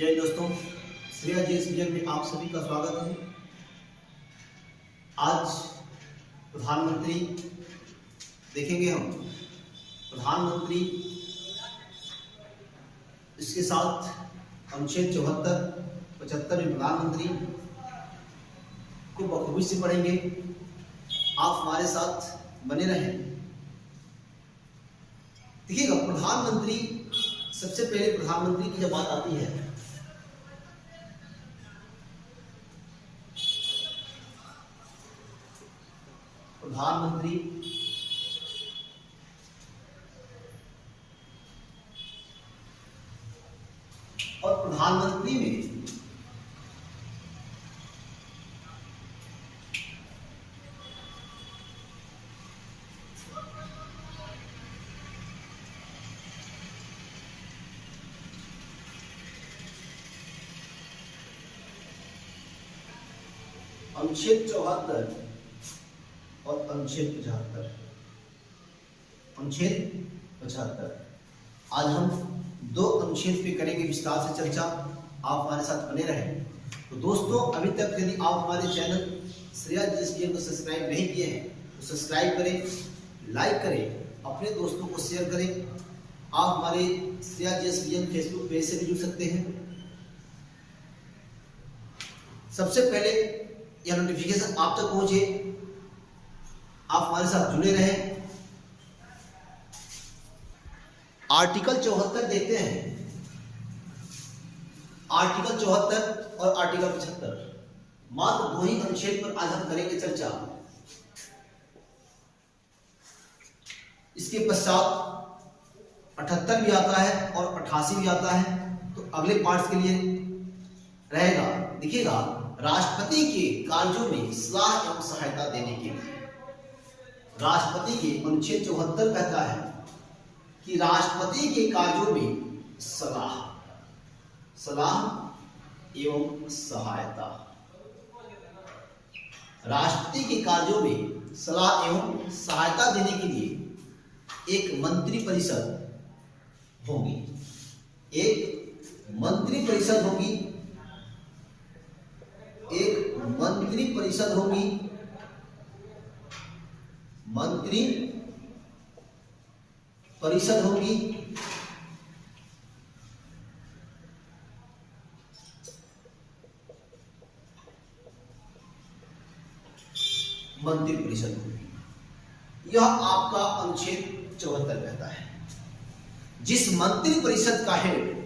जय दोस्तों, श्रेया जी विजन में आप सभी का स्वागत है। आज प्रधानमंत्री देखेंगे हम। प्रधानमंत्री इसके साथ अनुच्छेद 74, 75 में प्रधानमंत्री को बखूबी से पढ़ेंगे। आप हमारे साथ बने रहें। देखिएगा, प्रधानमंत्री, सबसे पहले प्रधानमंत्री की जब बात आती है प्रधानमंत्री और प्रधानमंत्री में अनुच्छेद 74 और अनुच्छेद 75। अनुच्छेद 75 आज हम दो अनुच्छेद पे करेंगे विस्तार से चर्चा। आप हमारे साथ बने रहें। तो दोस्तों, अभी तक यदि आप हमारे चैनल श्रेया जी को सब्सक्राइब नहीं किए हैं तो सब्सक्राइब करें, लाइक करें, अपने दोस्तों को शेयर करें। आप हमारे श्रेया जी फेसबुक पेज से भी जुड़ सकते हैं। सबसे पहले यह नोटिफिकेशन आप तक पहुंचे, आप हमारे साथ जुड़े रहें। आर्टिकल 74 देखते हैं। आर्टिकल 74 और आर्टिकल 75, मात्र दो ही अनुच्छेद पर आज हम करेंगे चर्चा। इसके पश्चात 78 भी आता है और 88 भी आता है, तो अगले पार्ट्स के लिए रहेगा। देखिएगा, राष्ट्रपति के कार्यों में सलाह एवं सहायता देने के लिए राष्ट्रपति के अनुच्छेद 74 कहता है कि राष्ट्रपति के कार्यों में सलाह एवं सहायता, राष्ट्रपति के कार्यों में सलाह एवं सहायता देने के लिए एक मंत्रिपरिषद होगी। एक मंत्रिपरिषद होगी। एक मंत्रिपरिषद होगी। मंत्री परिषद होगी। मंत्री परिषद होगी। यह आपका अनुच्छेद 74 कहता है। जिस मंत्री परिषद का हेड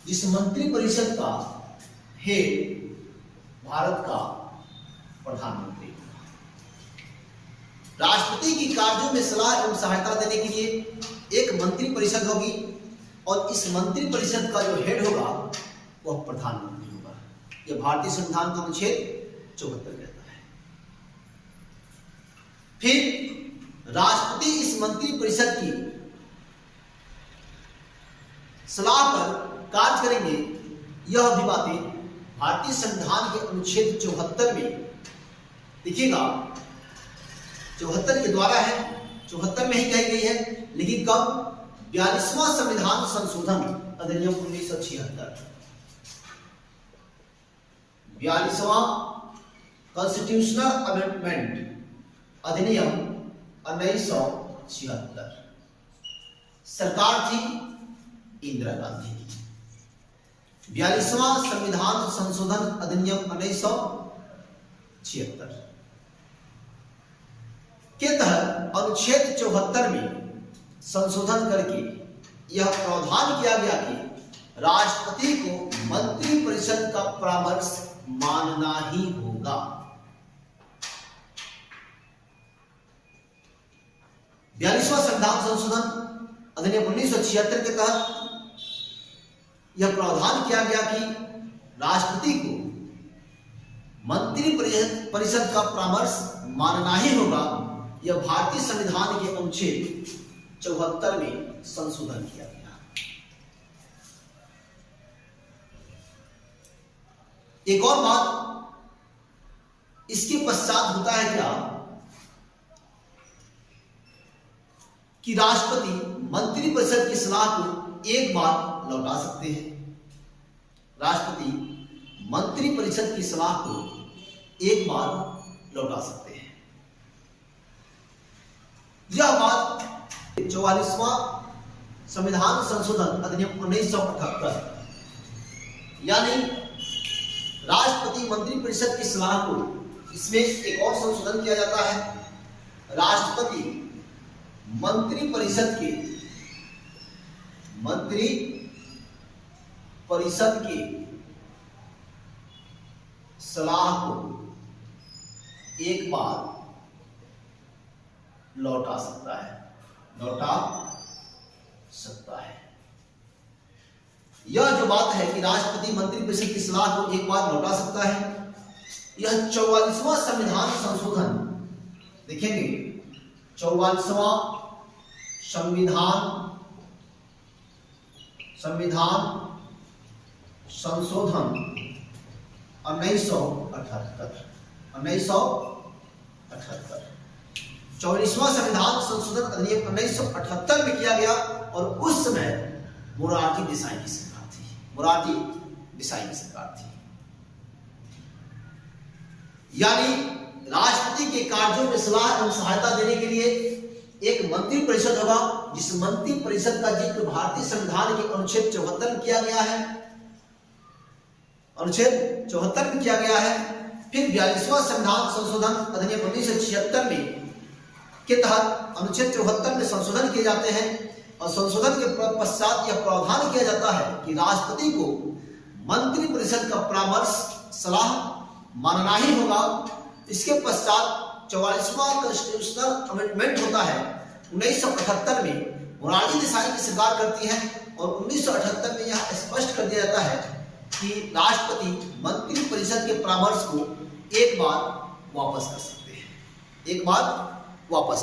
जिस मंत्री परिषद का हेड भारत का प्रधानमंत्री। राष्ट्रपति की कार्यों में सलाह एवं सहायता देने के लिए एक मंत्री परिषद होगी और इस मंत्री परिषद का जो हेड होगा वह प्रधानमंत्री होगा। यह भारतीय संविधान का अनुच्छेद 74 कहता है। फिर राष्ट्रपति इस मंत्री परिषद की सलाह पर कार्य करेंगे। यह भी बातें भारतीय संविधान के अनुच्छेद 74 में देखिएगा, 74 के द्वारा है, 74 में ही कही गई है। लेकिन कब? 42वां संविधान संशोधन अधिनियम 1976। 42वां कॉन्स्टिट्यूशनल अमेंडमेंट अधिनियम 1976। सरकार थी इंदिरा गांधी। 42वां संविधान संशोधन अधिनियम 1976 के तहत अनुच्छेद 74 में संशोधन करके यह प्रावधान किया गया कि राष्ट्रपति को मंत्री परिषद का परामर्श मानना ही होगा। 42वां संविधान संशोधन अधिनियम 1976 के तहत यह प्रावधान किया गया कि राष्ट्रपति को मंत्री परिषद का परामर्श मानना ही होगा। यह भारतीय संविधान के अनुच्छेद 74 में संशोधन किया गया। एक और बात, इसके पश्चात होता है क्या कि राष्ट्रपति मंत्रिपरिषद की सलाह को एक बार लौटा सकते हैं। राष्ट्रपति मंत्रिपरिषद की सलाह को एक बार लौटा सकते हैं। यह बात 44वां संविधान संशोधन अधिनियम 1978 यानी राष्ट्रपति मंत्रिपरिषद की सलाह को, इसमें एक और संशोधन किया जाता है। राष्ट्रपति मंत्रिपरिषद की सलाह को एक बार लौटा सकता है। यह जो बात है कि राष्ट्रपति मंत्रिपरिषद की सलाह को एक बार लौटा सकता है, यह 44वां संविधान संशोधन देखेंगे। 44वां संविधान संशोधन 1978 44वां संविधान संशोधन अधिनियम 1978 में किया गया और उस समय मोरारजी देसाई की सरकार थी। यानी राष्ट्रपति के कार्यों में सलाह एवं सहायता देने के लिए एक मंत्रिपरिषद होगा, जिस मंत्रिपरिषद का जिक्र भारतीय संविधान के अनुच्छेद 74 में किया गया है। फिर 42वां संविधान संशोधन अधिनियम 1976 में के तहत अनुच्छेद 74 में संशोधन किए जाते हैं और संशोधन के पश्चात यह प्रावधान किया जाता है कि राष्ट्रपति को मंत्रिपरिषद का परामर्श सलाह मानना ही होगा। इसके पश्चात 44वां कॉन्स्टिट्यूशनल अमेंडमेंट होता है 1978 में, मोरारजी देसाई की सरकार करती है और 1978 में यह स्पष्ट कर दिया जाता है कि राष्ट्रपति मंत्रिपरिषद के परामर्श को एक बार वापस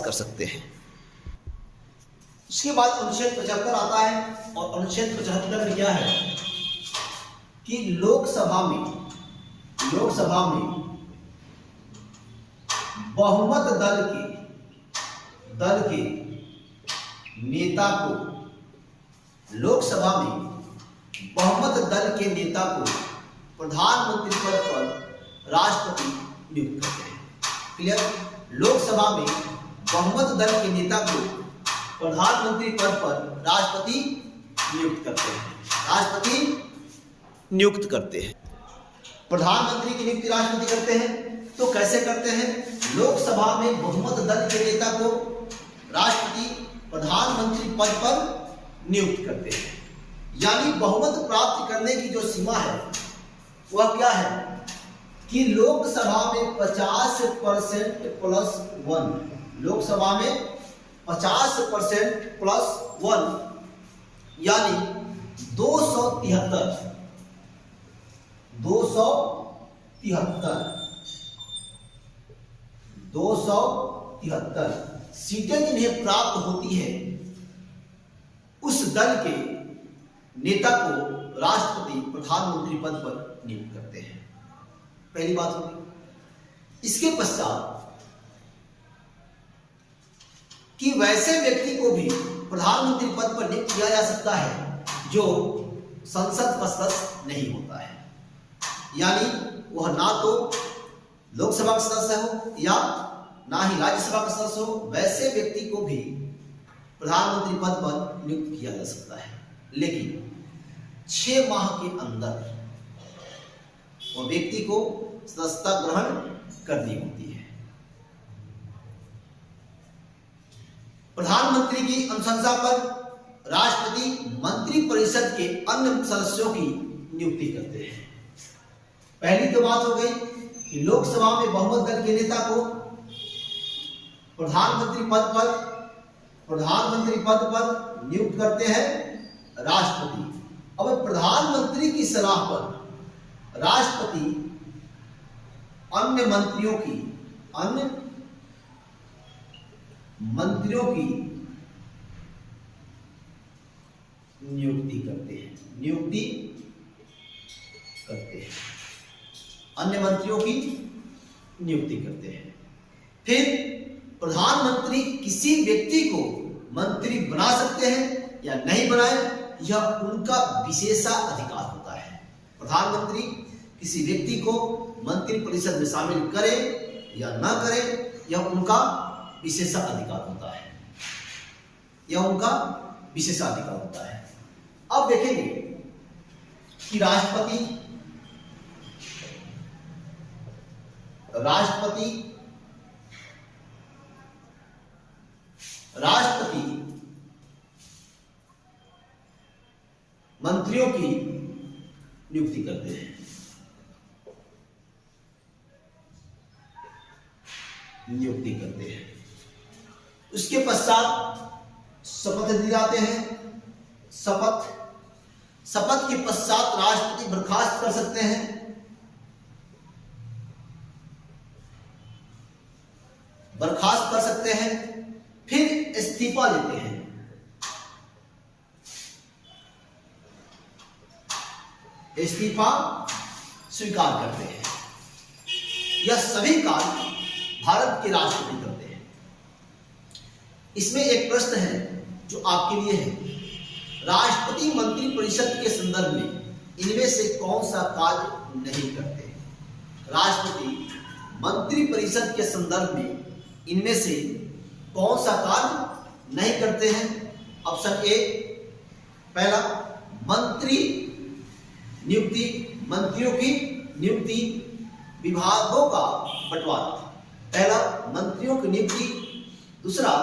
कर सकते हैं। इसके बाद अनुच्छेद 75 आता है और अनुच्छेद 75 में क्या है कि लोकसभा में बहुमत दल के नेता को प्रधानमंत्री पद पर राष्ट्रपति नियुक्त करते हैं। क्लियर? लोकसभा में बहुमत दल के नेता को प्रधानमंत्री पद पर राष्ट्रपति नियुक्त करते हैं। प्रधानमंत्री की नियुक्ति राष्ट्रपति करते हैं। तो कैसे करते हैं? लोकसभा में बहुमत दल के नेता को राष्ट्रपति प्रधानमंत्री पद पर नियुक्त करते हैं। यानी बहुमत प्राप्त करने की जो सीमा है वह क्या है कि लोकसभा में 50% प्लस 1, लोकसभा में 50% प्लस 1 यानी 273 सीटें जिन्हें प्राप्त होती है उस दल के नेता को राष्ट्रपति प्रधानमंत्री पद पर नियुक्त करते हैं। पहली बात होगी। इसके पश्चात कि वैसे व्यक्ति को भी प्रधानमंत्री पद पर नियुक्त किया जा सकता है जो संसद का सदस्य नहीं होता है, यानी वह ना तो लोकसभा का सदस्य हो या ना ही राज्यसभा का सदस्य हो। वैसे व्यक्ति को भी प्रधानमंत्री पद पर नियुक्त किया जा सकता है, लेकिन 6 माह के अंदर वह व्यक्ति को सदस्यता ग्रहण करनी होती है। प्रधानमंत्री की अनुशंसा पर राष्ट्रपति मंत्रिपरिषद के अन्य सदस्यों की नियुक्ति करते हैं। पहली तो बात हो गई कि लोकसभा में बहुमत दल के नेता को प्रधानमंत्री पद पर नियुक्त करते हैं राष्ट्रपति। अब प्रधानमंत्री की सलाह पर राष्ट्रपति अन्य मंत्रियों की नियुक्ति करते हैं। अन्य मंत्रियों की नियुक्ति करते हैं। फिर प्रधानमंत्री किसी व्यक्ति को मंत्री बना सकते हैं या नहीं बनाए, यह उनका विशेषाधिकार होता है। प्रधानमंत्री किसी व्यक्ति को मंत्रिपरिषद में शामिल करे या न करे, यह उनका विशेषाधिकार होता है, यह उनका विशेषाधिकार होता है। अब देखेंगे कि राष्ट्रपति मंत्रियों की नियुक्ति करते हैं। उसके पश्चात शपथ दिलाते हैं। शपथ के पश्चात राष्ट्रपति बर्खास्त कर सकते हैं। फिर इस्तीफा लेते हैं। इस्तीफा स्वीकार करते हैं। यह सभी कार्य भारत के राष्ट्रपति करते हैं। इसमें एक प्रश्न है जो आपके लिए है, राष्ट्रपति मंत्रिपरिषद के संदर्भ में इनमें से कौन सा कार्य नहीं करते? राष्ट्रपति मंत्रिपरिषद के संदर्भ में इनमें से कौन सा कार्य नहीं करते हैं? ऑप्शन ए, पहला मंत्री नियुक्ति, मंत्रियों की नियुक्ति, विभागों का बंटवारा। पहला मंत्रियों की नियुक्ति, दूसरा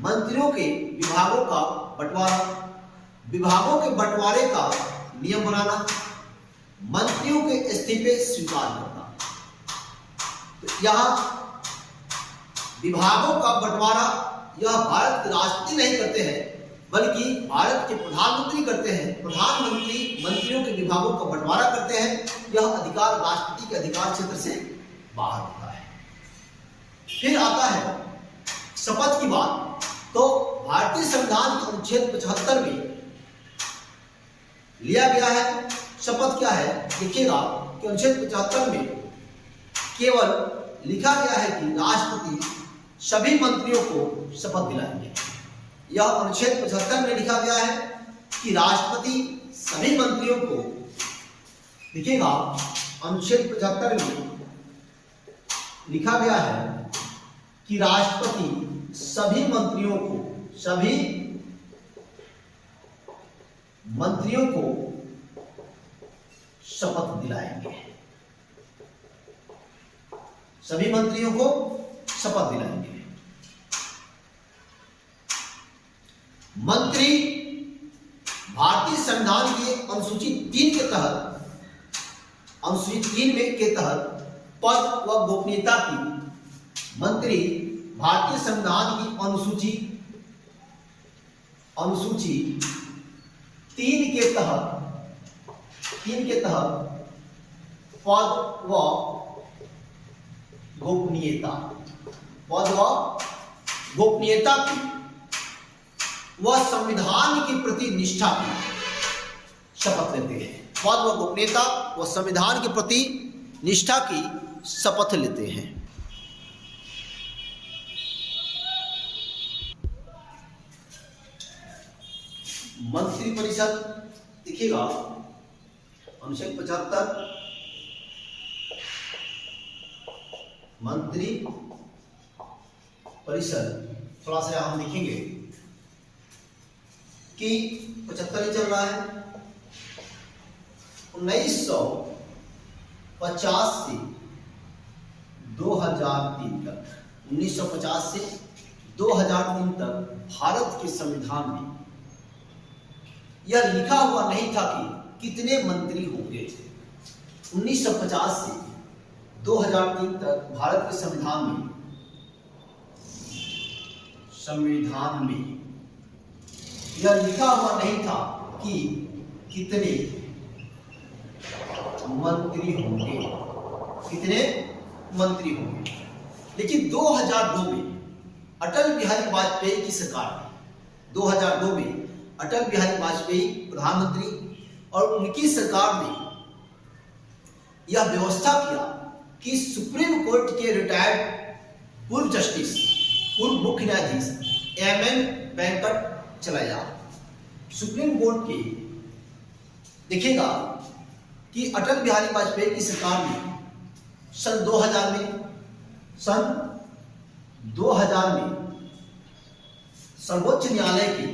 मंत्रियों के विभागों का बंटवारा, विभागों के बंटवारे का नियम बनाना, मंत्रियों के इस्तीफे स्वीकार करना। तो यहाँ विभागों का बंटवारा यह भारत के राष्ट्रपति नहीं करते हैं, बल्कि भारत के प्रधानमंत्री करते हैं। प्रधानमंत्री मंत्रियों के विभागों का बंटवारा करते हैं। यह अधिकार राष्ट्रपति के अधिकार क्षेत्र से बाहर होता है। फिर आता है शपथ की बात। तो भारतीय संविधान के अनुच्छेद 75 में लिया गया है शपथ क्या है, देखिएगा कि अनुच्छेद 75 में केवल लिखा गया है कि राष्ट्रपति सभी मंत्रियों को शपथ दिलाएंगे। यह अनुच्छेद 75 में लिखा गया है कि राष्ट्रपति सभी मंत्रियों को, देखिएगा अनुच्छेद 75 में लिखा गया है कि राष्ट्रपति सभी मंत्रियों को शपथ दिलाएंगे। सभी मंत्रियों को शपथ दिलाएंगे। मंत्री भारतीय संविधान के अनुसूची 3 के तहत, अनुसूची 3 में के तहत पद व गोपनीयता की, मंत्री भारतीय संविधान की अनुसूची 3 के तहत पद व गोपनीयता की वह संविधान के प्रति निष्ठा की शपथ लेते हैं। पद व गोपनीयता व संविधान के प्रति निष्ठा की शपथ लेते हैं। मंत्रिपरिषद देखिएगा अनुच्छेद 75 मंत्री परिषद, थोड़ा सा हम देखेंगे कि 75 ही चल रहा है। 1950 से 2003 तक, 1950 से 2003 तक भारत के संविधान में यह लिखा हुआ नहीं था कि कितने मंत्री होंगे। 1950 से 2003 तक भारत के संविधान में यह लिखा हुआ नहीं था कि कितने मंत्री होंगे, लेकिन 2002 में अटल बिहारी वाजपेयी की सरकार ने, 2002 में अटल बिहारी वाजपेयी प्रधानमंत्री और उनकी सरकार ने यह व्यवस्था किया कि सुप्रीम कोर्ट के रिटायर्ड पूर्व मुख्य न्यायाधीश एम.एन. वेंकट चलाया। सुप्रीम कोर्ट के देखिएगा कि अटल बिहारी वाजपेयी की सरकार ने सन 2000 में सर्वोच्च न्यायालय की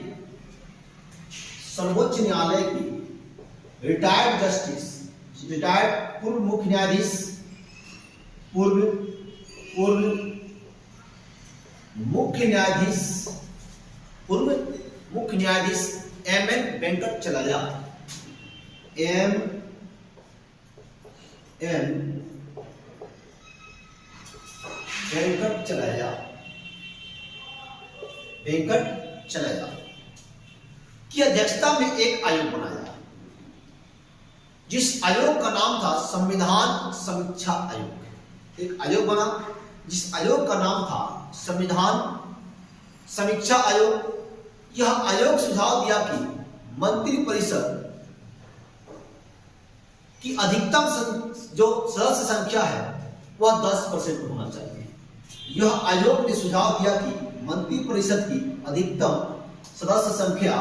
रिटायर्ड पूर्व मुख्य न्यायाधीश एम.एन. वेंकटचलैया की अध्यक्षता में एक आयोग बनाया, जिस आयोग का नाम था संविधान समीक्षा आयोग। एक आयोग बना जिस आयोग का नाम था संविधान समीक्षा आयोग। यह आयोग सुझाव दिया कि मंत्रिपरिषद की अधिकतम जो सदस्य संख्या है वह 10% होना चाहिए। यह आयोग ने सुझाव दिया कि मंत्रिपरिषद की अधिकतम सदस्य संख्या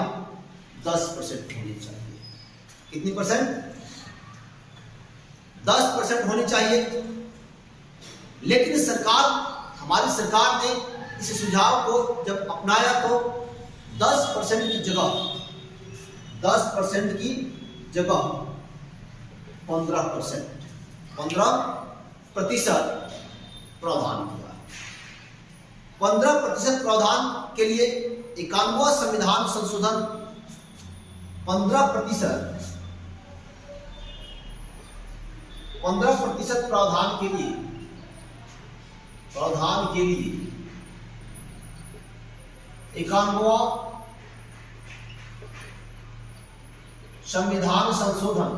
10% होनी चाहिए। कितनी परसेंट? 10% होनी चाहिए। लेकिन हमारी सरकार ने इस सुझाव को जब अपनाया तो 10% की जगह 15% प्रावधान किया। 15% प्रावधान के लिए 91वां संविधान संशोधन 15% प्रावधान के लिए 91वां संविधान संशोधन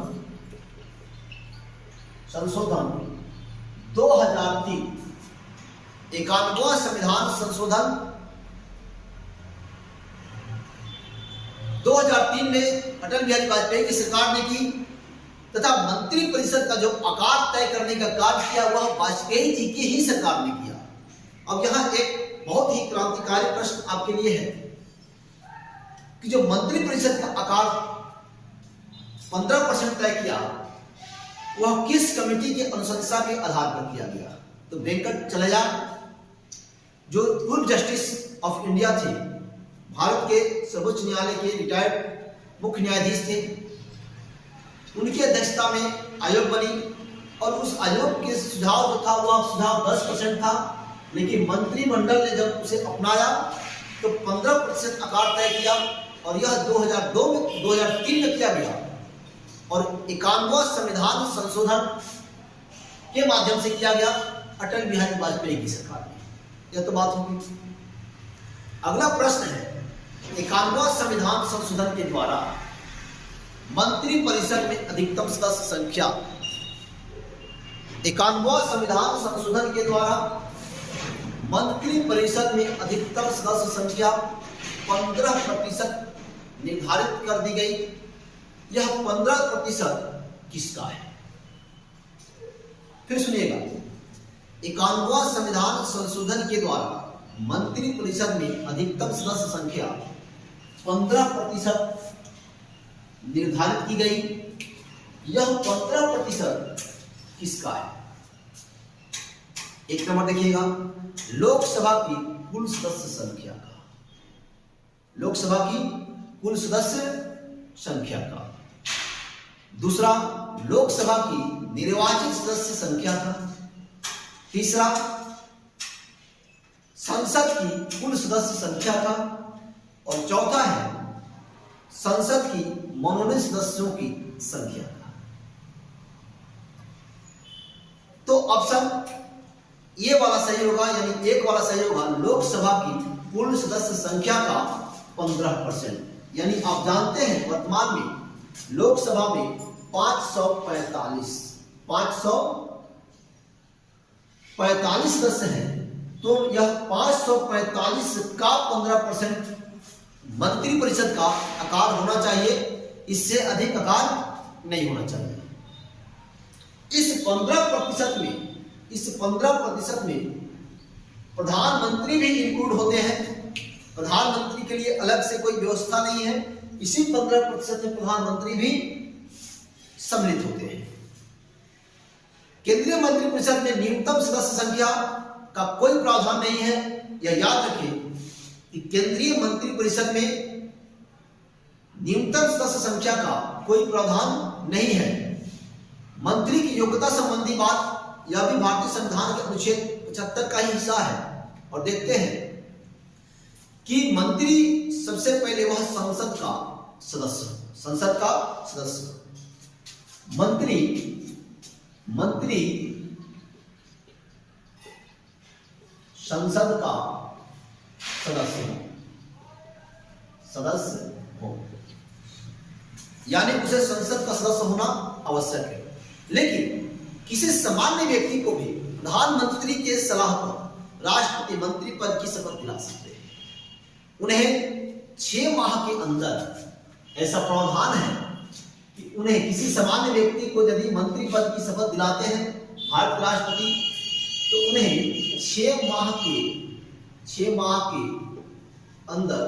2003 91वां संविधान संशोधन 2003 में अटल बिहारी वाजपेयी की सरकार ने की तथा मंत्रिपरिषद का जो आकार तय करने का कार्य किया वह वाजपेयी जी की ही सरकार ने किया। अब यहाँ एक बहुत ही क्रांतिकारी प्रश्न आपके लिए है कि जो मंत्रिपरिषद का आकार 15% तय किया वह किस कमेटी की अनुशंसा के आधार पर किया गया? तो वेंकटचलैया जो पूर्व जस्टिस ऑफ इंडिया थे, भारत के सर्वोच्च न्यायालय के रिटायर्ड मुख्य न्यायाधीश थे, उनकी अध्यक्षता में आयोग बनी और उस आयोग के सुझाव जो था वह सुझाव 10% था। लेकिन मंत्रिमंडल ने जब उसे अपनाया तो 15% आकार तय किया और यह 2003 में किया गया और 91वां संविधान संशोधन के माध्यम से किया गया अटल बिहारी वाजपेयी की सरकार में। यह तो बात होगी। अगला प्रश्न है 91वां संविधान संशोधन के द्वारा मंत्रिपरिषद में अधिकतम सदस्य संख्या 91वां संविधान संशोधन के द्वारा मंत्रिपरिषद में अधिकतम सदस्य संख्या 15% निर्धारित कर दी गई। यह 15% किसका है? फिर सुनिएगा, 91वां संविधान संशोधन के द्वारा मंत्रिपरिषद में अधिकतम सदस्य संख्या 15% निर्धारित की गई। यह 15% किसका है? एक नंबर देखिएगा, लोकसभा की कुल सदस्य संख्या का। लोकसभा की कुल सदस्य संख्या का। दूसरा, लोकसभा की निर्वाचित सदस्य संख्या का। तीसरा, संसद की कुल सदस्य संख्या का। और चौथा है संसद की मनोनीत सदस्यों की संख्या का। तो ऑप्शन ये वाला सही होगा, यानी एक वाला सही होगा, लोकसभा की कुल सदस्य संख्या का 15%। यानी आप जानते हैं वर्तमान में लोकसभा में 545 सदस्य हैं, तो यह 545 का 15% मंत्रिपरिषद का आकार होना चाहिए, इससे अधिक आकार नहीं होना चाहिए। इस 15% में प्रधानमंत्री भी इंक्लूड होते हैं। प्रधानमंत्री के लिए अलग से कोई व्यवस्था नहीं है, इसी 15% में प्रधानमंत्री भी सम्मिलित होते हैं। केंद्रीय मंत्रिपरिषद में न्यूनतम सदस्य संख्या का कोई प्रावधान नहीं है। यह याद रखें कि केंद्रीय मंत्रिपरिषद में न्यूनतम सदस्य संख्या का कोई प्रावधान नहीं है। मंत्री की योग्यता संबंधी बात यह भी भारतीय संविधान के अनुच्छेद 75 का ही हिस्सा है। और देखते हैं कि मंत्री सबसे पहले वह संसद का सदस्य मंत्री संसद का सदस्य हो, यानी उसे संसद का सदस्य होना आवश्यक है। लेकिन किसी सामान्य व्यक्ति को भी प्रधानमंत्री के सलाह पर राष्ट्रपति मंत्री पद की शपथ दिला सकते हैं। उन्हें 6 माह के अंदर, ऐसा प्रावधान है कि उन्हें किसी सामान्य व्यक्ति को यदि मंत्री पद की शपथ दिलाते हैं भारत के राष्ट्रपति, तो उन्हें 6 माह के अंदर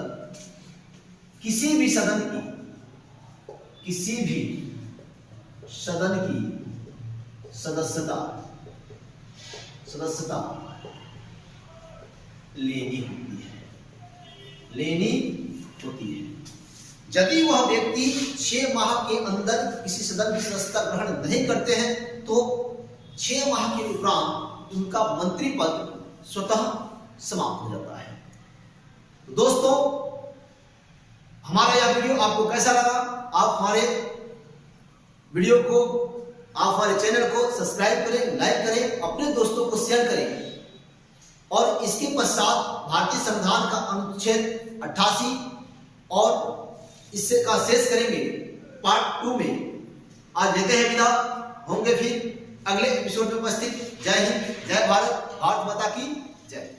किसी भी सदन की सदस्यता लेनी होती है। यदि वह व्यक्ति 6 माह के अंदर किसी सदन की सदस्यता ग्रहण नहीं करते हैं तो 6 माह के उपरांत उनका मंत्री पद स्वतः समाप्त हो जाता है। तो दोस्तों, हमारा यह वीडियो आपको कैसा लगा? आप हमारे वीडियो को, आप हमारे चैनल को सब्सक्राइब करें, लाइक करें, अपने दोस्तों को शेयर करें। और इसके पश्चात भारतीय संविधान का अनुच्छेद 88 और इससे का शेष करेंगे पार्ट 2 में। आज लेते हैं विदा, होंगे फिर अगले एपिसोड में उपस्थित। जय हिंद, जय भारत, भारत माता की जय।